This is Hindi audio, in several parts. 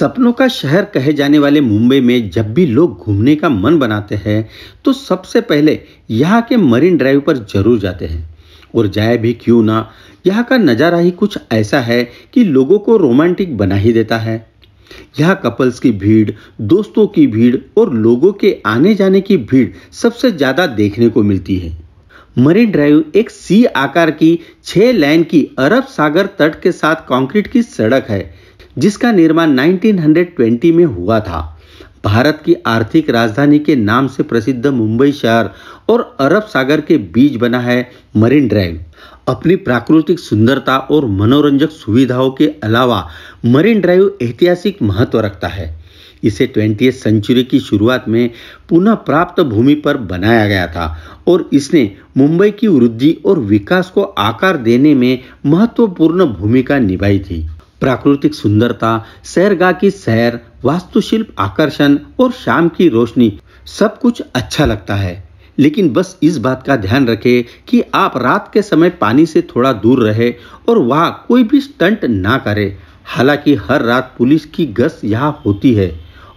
सपनों का शहर कहे जाने वाले मुंबई में जब भी लोग घूमने का मन बनाते हैं तो सबसे पहले यहाँ के मरीन ड्राइव पर जरूर जाते हैं। और जाए भी क्यों ना, यहाँ का नज़ारा ही कुछ ऐसा है कि लोगों को रोमांटिक बना ही देता है। यहाँ कपल्स की भीड़, दोस्तों की भीड़ और लोगों के आने जाने की भीड़ सबसे ज़्यादा देखने को मिलती है। मरीन ड्राइव एक सी आकार की 6 लेन की अरब सागर तट के साथ कंक्रीट की सड़क है जिसका निर्माण 1920 में हुआ था। भारत की आर्थिक राजधानी के नाम से प्रसिद्ध मुंबई शहर और अरब सागर के बीच बना है मरीन ड्राइव। अपनी प्राकृतिक सुंदरता और मनोरंजक सुविधाओं के अलावा मरीन ड्राइव ऐतिहासिक महत्व रखता है। इसे 20वीं सेंचुरी की शुरुआत में पुनः प्राप्त भूमि पर बनाया गया था और इसने मुंबई की वृद्धि और विकास को आकार देने में महत्वपूर्ण भूमिका निभाई थी। प्राकृतिक सुंदरता, सैरगाह की सैर, वास्तुशिल्प आकर्षण और शाम की रोशनी सब कुछ अच्छा लगता है, लेकिन बस इस बात का ध्यान रखें कि आप रात के समय पानी से थोड़ा दूर रहे और वहां कोई भी स्टंट ना करें। हालांकि हर रात पुलिस की गश्त यहाँ होती है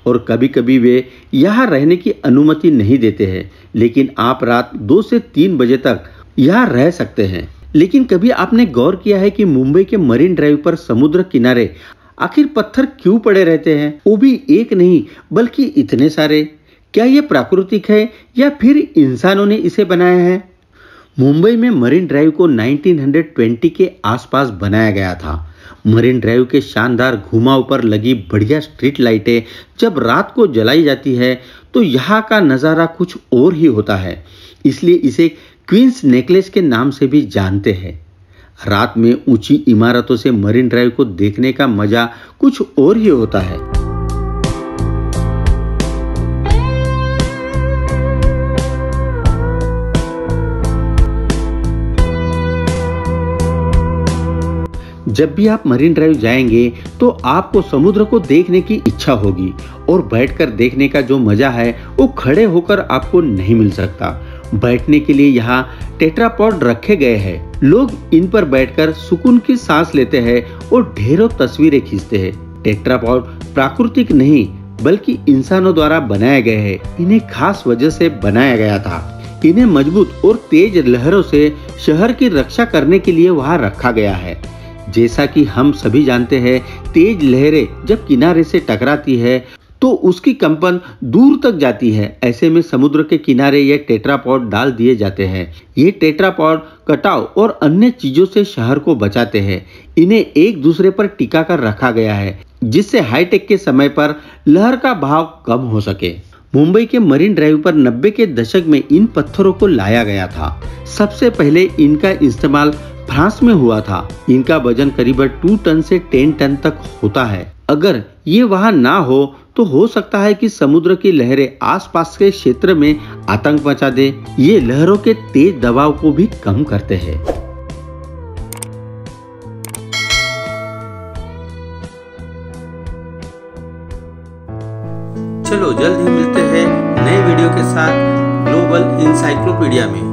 और कभी कभी वे यहाँ रहने की अनुमति नहीं देते हैं, लेकिन आप रात 2 से 3 बजे तक यहाँ रह सकते हैं। लेकिन कभी आपने गौर किया है कि मुंबई के मरीन ड्राइव पर समुद्र किनारे आखिर पत्थर क्यों पड़े रहते हैं? वो भी एक नहीं बल्कि इतने सारे। क्या ये प्राकृतिक है या फिर इंसानों ने इसे बनाया है? मुंबई में मरीन ड्राइव को 1920 के आसपास बनाया गया था। मरीन ड्राइव के शानदार घुमाव पर लगी बढ़िया स्ट्रीट लाइटें जब रात को जलाई जाती है तो यहाँ का नज़ारा कुछ और ही होता है, इसलिए इसे क्वींस नेकलेस के नाम से भी जानते हैं। रात में ऊंची इमारतों से मरीन ड्राइव को देखने का मजा कुछ और ही होता है। जब भी आप मरीन ड्राइव जाएंगे तो आपको समुद्र को देखने की इच्छा होगी और बैठकर देखने का जो मजा है वो खड़े होकर आपको नहीं मिल सकता। बैठने के लिए यहाँ टेट्रापॉड रखे गए हैं। लोग इन पर बैठकर सुकून की सांस लेते हैं और ढेरों तस्वीरें खींचते हैं। टेट्रापॉड प्राकृतिक नहीं बल्कि इंसानों द्वारा बनाए गए हैं। इन्हें खास वजह से बनाया गया था। इन्हें मजबूत और तेज लहरों से शहर की रक्षा करने के लिए वहाँ रखा गया है। जैसा कि हम सभी जानते हैं, तेज लहरें जब किनारे से टकराती है तो उसकी कंपन दूर तक जाती है। ऐसे में समुद्र के किनारे ये टेट्रापॉड डाल दिए जाते हैं। ये टेट्रापॉड कटाव और अन्य चीजों से शहर को बचाते हैं। इन्हें एक दूसरे पर टिका कर रखा गया है जिससे हाईटेक के समय पर लहर का भाव कम हो सके। मुंबई के मरीन ड्राइव पर 90 के दशक में इन पत्थरों को लाया गया था। सबसे पहले इनका इस्तेमाल फ्रांस में हुआ था। इनका वजन करीब 2 टन से 10 टन तक होता है। अगर ये वहां ना हो सकता है कि समुद्र की लहरें आसपास के क्षेत्र में आतंक मचा दे। ये लहरों के तेज दबाव को भी कम करते हैं। चलो जल्द ही मिलते हैं नए वीडियो के साथ ग्लोबल इंसाइक्लोपीडिया में।